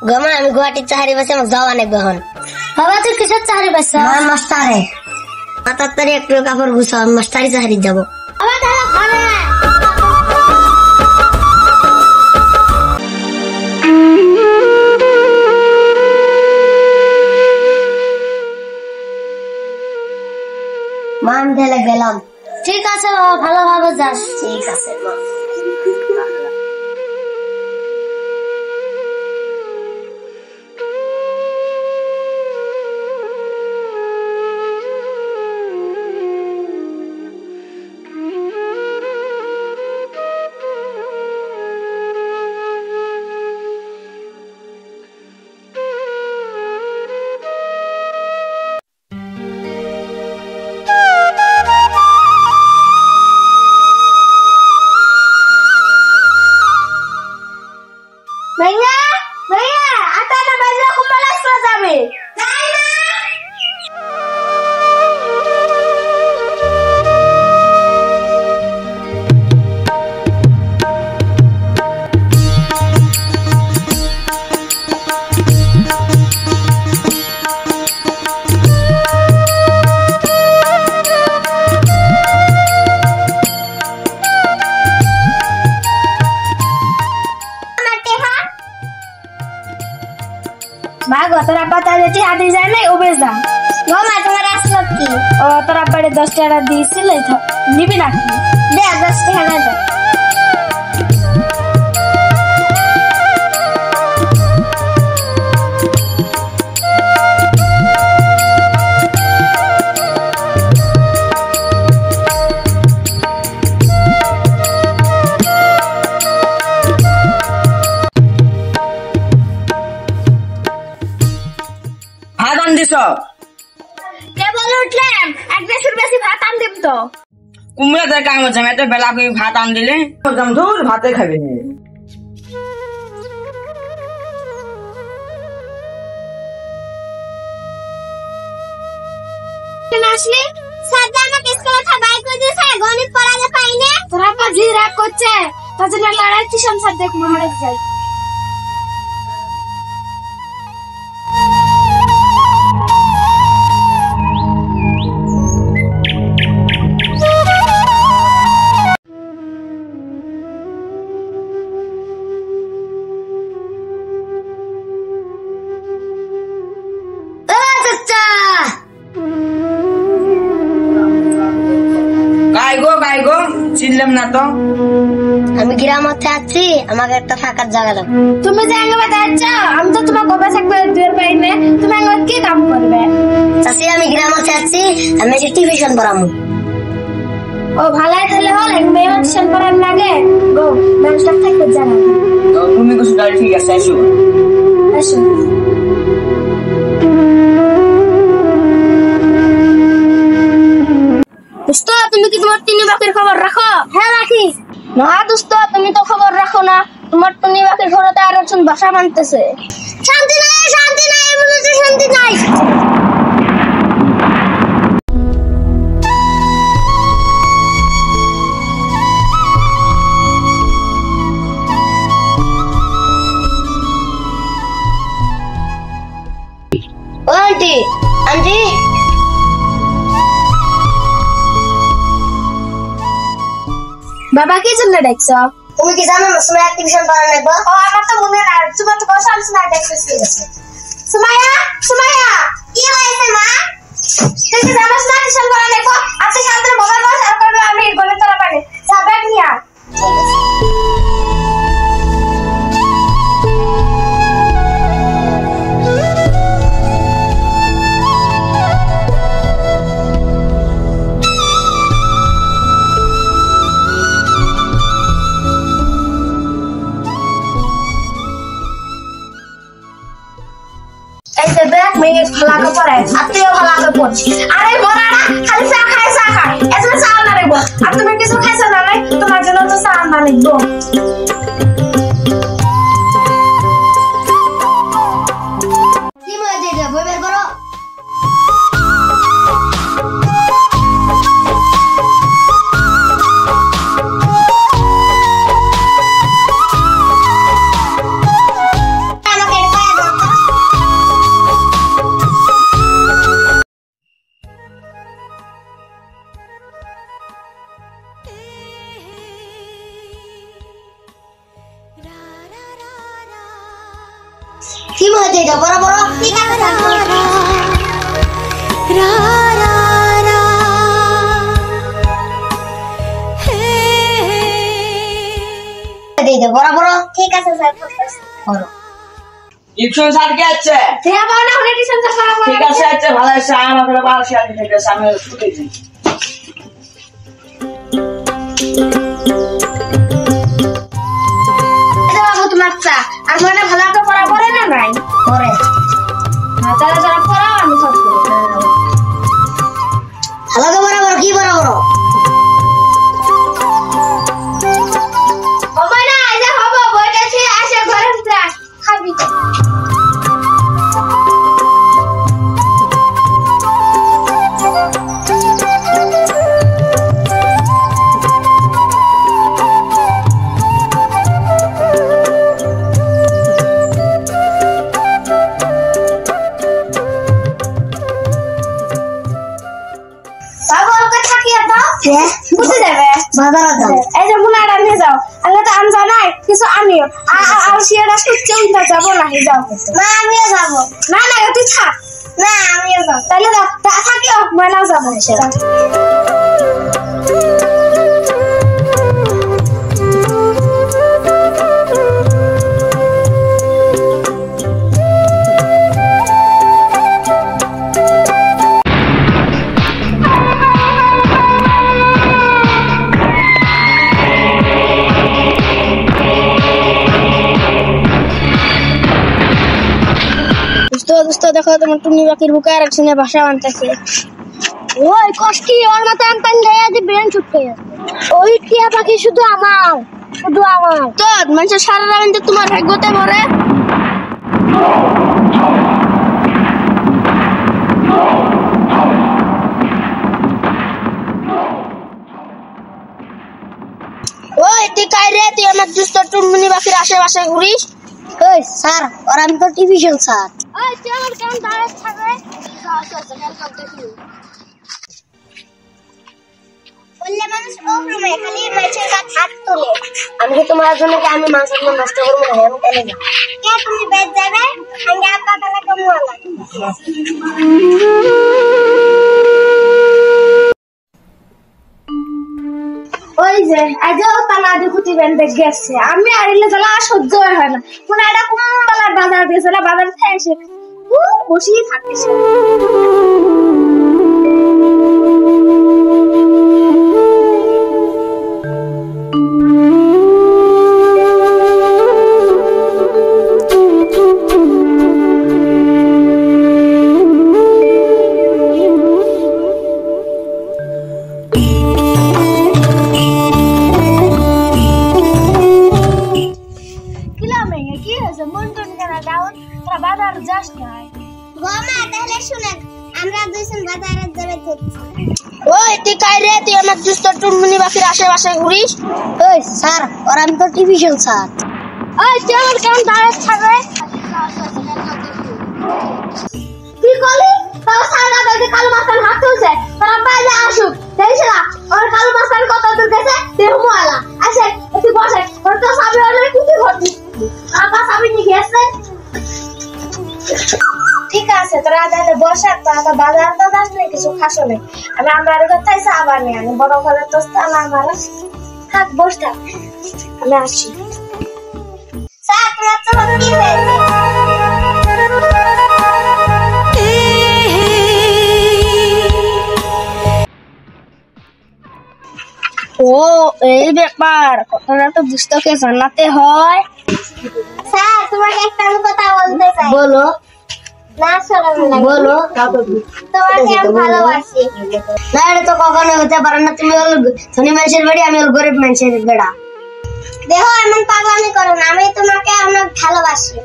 গমা আমি গুয়াহাটির চাকরি পাইছি, আমার যাওয়া নেই এখন। বাবা তুই কিসের চাকরি পাইছ? মাস্টারে। তাড়াতাড়ি একটু কাপড় গুছাও, আমি মাস্টারি চাকরি যাবো। বাবা তাহলে ঘরে মা আমি তাহলে গেলাম। ঠিক আছে বাবা, ভালোভাবে যাস। ঠিক আছে মা। ভাইয়া ভাইয়া আটাটা বাজলে কুম্বাল আসতে যাবে। ভাগ তোরা পাতা যেটি হাতে যায় নাই ও বেশ দাম। মামা তোমার আসলো কি? ও তোরা বাড়ি 10 টাকা দিয়েছিল, নিবি না? দে 10 টাকা না দে। ভাত আন দিছ? কেবল উঠলাম, 1 দেশের বেশি ভাত আন দিব তো। কুমড়া কাম হচ্ছে, এত বেলা করে ভাত আন দিলে ধর ভাতে খাবি নি। আসলে সাদা আমাকে স্কুলে খাবাই কই দিছে, গণিত পড়াতে পাই না। তোরা পা জি রাগ করছে, তার জন্য লড়াই টিউশন স্যার দেখ মহারাজ যাই। গাই গো চিনলাম না তো। আমি গ্রামতে আছি, আমাকে একটা ফাঁকার জায়গা দাও। তুমি যে আঙ্গবা যাচ্ছ, আমি তো তোমার কবে থাকবে দুয়ের পাই না, তুমি আঙ্গবা কি কাম করবে? চাচি আমি গ্রামতে আছি, আমি এসে টিউশন পড়াবো। ও ভালাই তাহলে হল, এক মেয়ে টিউশন পড়ার লাগে গো, মানুষটা থাকবে জানা। তুমি কিছু ঠিক আছে, আসো আসো। দোস্ত তুমি কি তোমার তিন বাকির খবর রাখো? হ্যাঁ রাখি। না দোস্ত তুমি তো খবর রাখো না, তোমার তিন বাকির ঘরেতে আর একজন বাসা বানতেছে। শান্তি নাই, শান্তি নাই, বলতে শান্তি নাই। ও আন্টি, আন্টি বাবা কি জন্য ডাকছ? তুমি কি জানো না সুমাইয়া টিউশন পড়ানো লাগবে? ও আমার তো মনে নাই, তোমার তো কথা শুনে ডাকতেছি। সুমাইয়া, সুমাইয়া কি হয়েছে মা? তুই কি জানো না টিউশন পড়ানো লাগবে? আজকে সামনে মোবাইল বাস আর করবে, আমি গলে তোরা পারে সাবেক নিয়া। মেয়ে ভালো করে আত্মীয় ভালো করে আরে বড়ারা খালি চা খায় এজন্য চা না রেব। আর তুমি কিছু খাইছো না নাই, তোমার জন্য তো চা না রেব। কি মজা দিতে বই বের করো। আমাকে কি মনে এটা বড় বড় ঠিক আছে বড় বড় ঠিক আছে স্যার বড় টিউশন স্যার কে আছে হ্যাঁ বাবা না হলে টিউশন স্যার খারাপ ঠিক আছে আচ্ছা ভালো আছে আমাদের ভালো আছে আমি থেকে সামনে ছুটি দিই এটা বাবু তোমার চা আর মানে ভালো একটা পড়া পড়ে না নাই পরে তাহলে যারা পড়াও আমি সব করি ভালো বড় বড় কি বড় বড় হবে না এই যে হবে বইটা ছিল আসে ঘরে ভিতরে খাবি তো বাবু ওকে থাকিয়ে দাও বুঝে যাবে বাজারে যাও এই যে মুনাটা নিয়ে যাও আগে তো আনজা নাই কিছু আনিও আর সিয়াটা সুচ্ছে উল্টা যাবো নাকি যাও না আমিও যাব না না তুই থাক না আমিও যাব তাহলে যাও থাকিও ময়নাও যাবো দোস্ত দেখো তোমার টুনি বাকির বুকায় রাখছি না ভাষা বানতেছে ওই কষ্টি ওর মাথায় আমি পানি দেয়া যে ব্রেন ছুটকে ওই টিয়া পাখি শুধু আমার তো মানুষের সারা রাত তোমার ভাগ্যতে মরে ওই তুই কাই রে তুই আমার দুষ্ট টুনমুনি বাকির আশেপাশে ঘুরিস ওই স্যার আর আমি তো টিভিশন স্যার ওই তুই আমার কেমন দাঁড়ায় থাকবে বললে মানুষ ওরকমই খালি মাছের গাছ হাত তোলে আমি কি তোমার জন্য কি আমি মাছের মন নষ্ট করব না আমি তাহলে না কে তুমি বেদ যাবে সঙ্গে আপা তাহলে কমওয়ালা ওই যে আজও তালা দেখুতি বেঁধে গেছে আমি আরিলে জ্বালা সহ্য হয় না কোন একটা কোন বেলার বাজার দিয়েছিল বাজার থেকে এসে বসেই থাকিস কি হয়েছে মন টন কেন ডাউন তোরা বাজার যাস নাই গোমা তাহলে শুনে আমরা দুইজন বাজারে যাবে খুঁজছি ওই তুই কাই রে তুই আমার দুষ্ট টুনমুনি বাকির আশেপাশে ঘুরিস ওই স্যার আর আমি তো টিভিশন স্যার ওই তুই আমার কেমন দাঁড়ায় থাকবে কি করলি তোর সারা গাড়ি কালো মাথার হাত তুলছে তোর বাইরে আসুক দেখছ না ওর কালো মাথার কত দূর গেছে দেহ মোয়ালা আসে তুই বসে ওর তো সাবি হলে কিছু ঘটনি আপা সাবি নিয়ে গেছে ঠিক আছে তোরা তাহলে বসে তো বাজার তো যাস না কিছু খাসো না আমি আমার কোথায় আবার নেই আমি বড় ঘরে তো স্থান আমার থাক বস থাক আমি আসছি স্যার তোমার তো কি হয়েছে ও এই ব্যাপার কথাটা তো দুষ্টকে জানাতে হয় স্যার তোমাকে একটা আমি কথা বলতে চাই বলো না শোনো না বলো তোমাকে আমি ভালোবাসি না এটা তো কখনো হতে পারে না তুমি হল ধনী মানুষের বাড়ি আমি হল গরিব মানুষের বেড়া দেখো এমন পাগলামি করো না আমি তোমাকে অনেক ভালোবাসি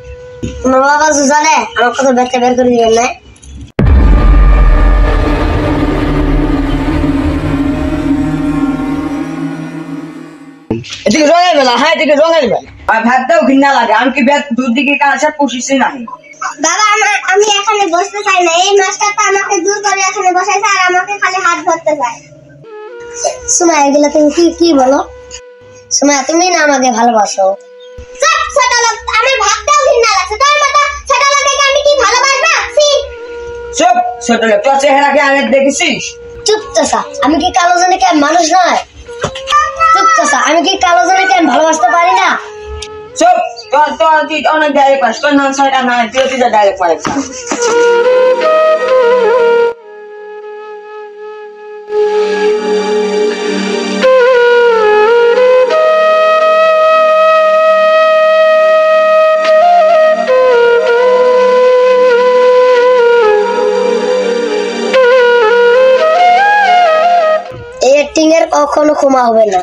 তোমার বাবা জানে আমার কথা ব্যথা বের করে দিবেন না এদিকে রঙের বেলা হ্যাঁ এদিকে রঙের বেলা আর ভাতটাও ঘৃণা লাগে আমি কি ভাত দুদিকে কাঁচা পুষিছি নাই বাবা আমি এখানে বসতে চাই না এই মাছটা তো আমাকে দূর করে এখানে বসাইছে আর আমাকে খালি হাত ধরতে চায় শোনা এগুলো তুমি কি বলো শোনা তুমি না আমাকে ভালোবাসো ছোট লোক আমার ভাতটাও ঘৃণা লাগছে তোর মতো ছোট লোক, তোর চেহারা কি আমি দেখেছিস? চুপ চাচা, আমি কি কালো জানি কেন মানুষ নয়? চুপ চাচা, আমি কি কালো জানি কেন ভালোবাসতে পারি না? চুপ, তুই অনেক ডাইরেক্ট পাস, তোর নাম ছয়টা নয়, তুই ডাইরেক্ট পারিস। এই অ্যাক্টিং এর কখনো ক্ষমা হবে না।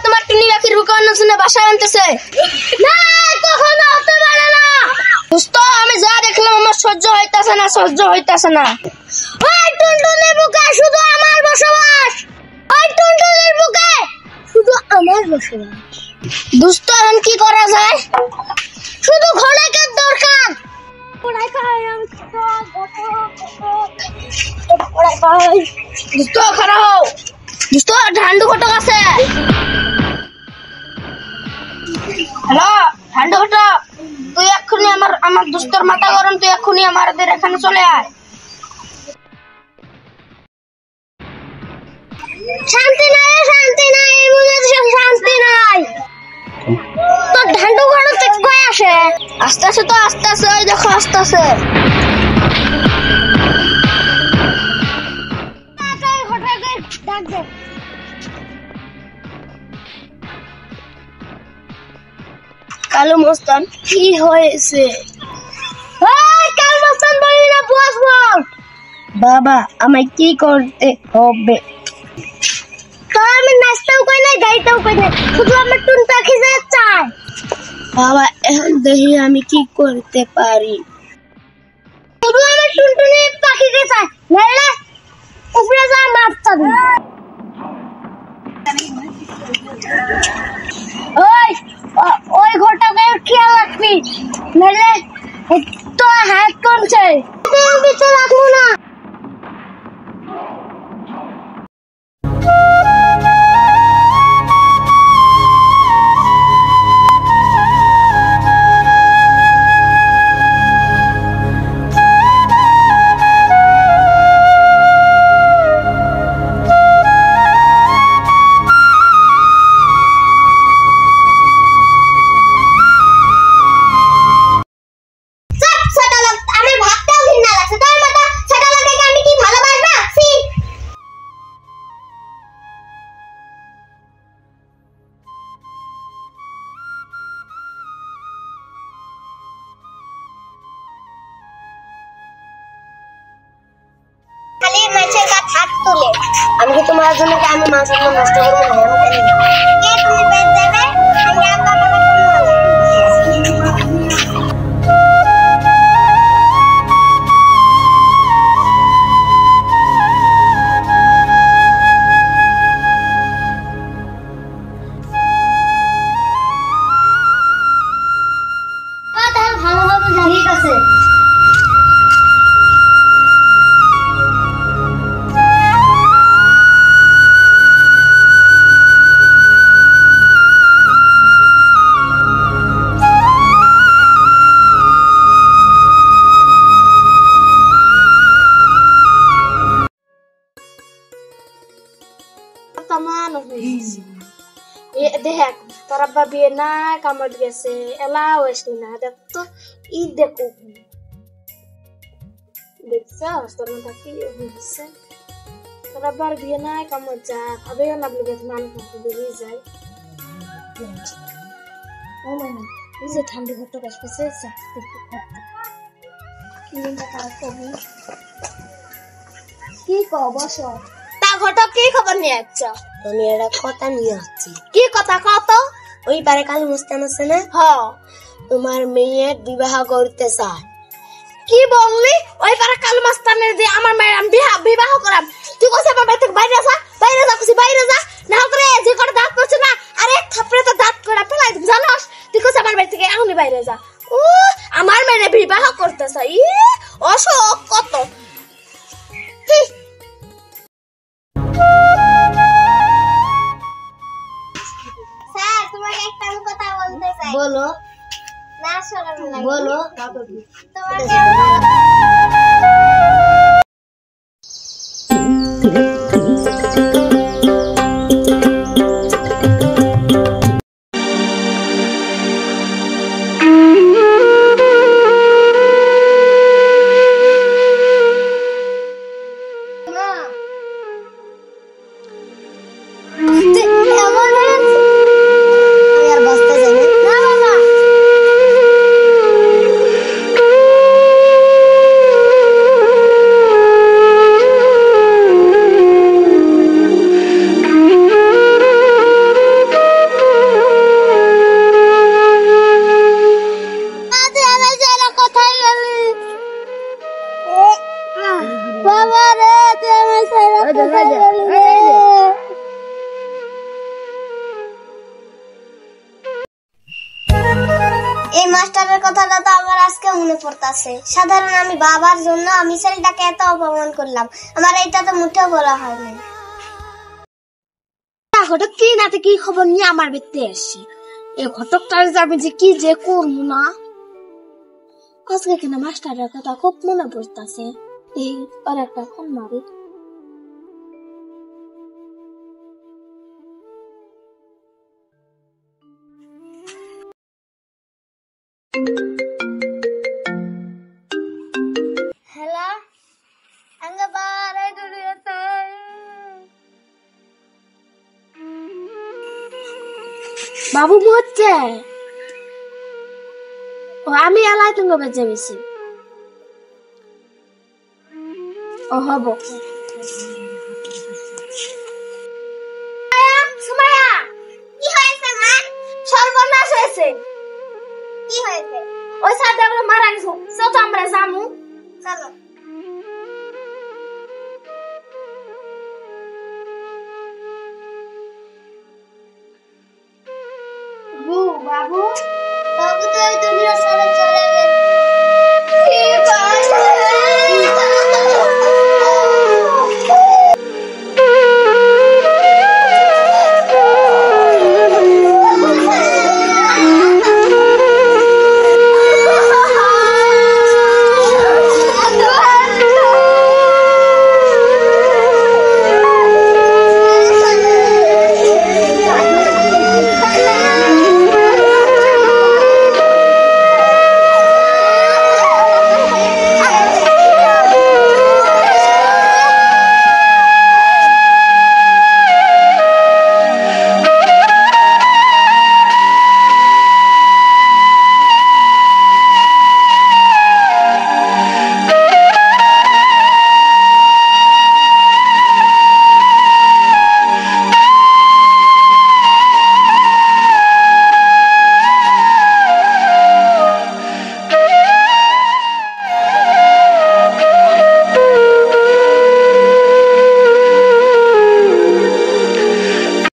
তোমার টুনি পাখির হুকান শুনে বাসা আনতেছে না, কখনো হতে পারে না। দোস্ত আমি যা দেখলাম আমার সহ্য হইতাছে না। ওই টুনটুনির বুকে শুধু আমার বসবাস, দোস্ত এখন কি করা যায়? শুধু খোলাকের দরকার। দোস্ত খারাপ হও, দোস্ত ঠান্ডু ঘটক আছে। হ্যালো ঠান্ডু ঘটক, তুই এক্ষুনি আমার দোস্তর মাথা গরম, তুই এক্ষুনি আমাদের এখানে চলে আয়। শান্তি নাই, এর মধ্যে শান্তি নাই। তো ঠান্ডু ঘটক থেকে কই আসে? আস্তে আস্তে ওই দেখো আসতেছে। কালু মস্তান কি হয়েছে? কালু মস্তান বলি না, বস বল। বাবা আমায় কি করতে হবে? আমি নাচতেও কই না, গাইতেও কই না, শুধু আমার টুন পাখি যেতে চাই। বাবা এখন দেখি আমি কি করতে পারি। শুধু আমার টুনটুনি পাখিকে চাই, নাইলে উপরে যা নাচতে দিই। ওই ঘরটাকে খেয়াল রাখবি, নাইলে তো হাত কমছে, ভিতরে রাখবো না। আমি কি তোমার জন্য আমি মাছ নষ্ট করবো না? তুমি বেদ যাবে, আমি আব্বা ভালোভাবে জানি। ঠিক আছে। দেখ তোর আব্বা বিয়ে না কামড় গেছে, এলা হয়েছে না, দেখ তো ঈদ দেখো দেখছ তোর মধ্যে কি হয়েছে। তোর আব্বার বিয়ে না কামড় যা আবেও না বলে মানুষ বেরিয়ে যায়। ও মানে এই যে ঠান্ডা ঘরটা আসতেছে কি কব বসো। তা ঘটক কি খবর নিয়ে যাচ্ছ? আমি একটা কথা নিয়ে আসছি। কি কথা কত? ওই পারে কালু মস্তান আছে না, তোমার মেয়ের বিবাহ করতে চায়। কি বললি? ওই পারে কালু মস্তানের দিয়ে আমার মেয়ের আমি বিবাহ করাম? তুই কইছ আমার বাড়ি থেকে বাইরে যা, খুশি বাইরে যা, না করে যে করে দাঁত পড়ছে না, আরে থাপড়ে তো দাঁত করে ফেলাই দিম জানোস। তুই কইছ আমার বাড়ি থেকে এখনই বাইরে যা। আমার মেয়ের বিবাহ করতে চাই, অশোক কত। বলো না শরম লাগে বলো তোমাকে এই মাস্টারের কথাটা তো আমার আজকে মনে পড়তাছে। সাধারণ আমি বাবার জন্য আমি ছেলেটাকে এত অপমান করলাম, আমার এটা তো মুঠেও বলা হয় না। ঘটক কি নাতে কি খবর নিয়ে আমার বেতে আসছি, এই ঘটকটার যাবে যে কি যে করবো না। আজকে কেন মাস্টারের কথা খুব মনে পড়তাছে, এই আর একটা ফোন মারি। হ্যালো আঙ্গা বারে দুনিয়াতে বাবু হচ্ছে ও আমি এলাই তুমি বেঁচে বেশি ও হব সুমাইয়া কি হয়েছে মা? সর্বনাশ হয়েছে। কি হয়েছে? ওই সাথে আমরা মারা গেছো, তো আমরা জামু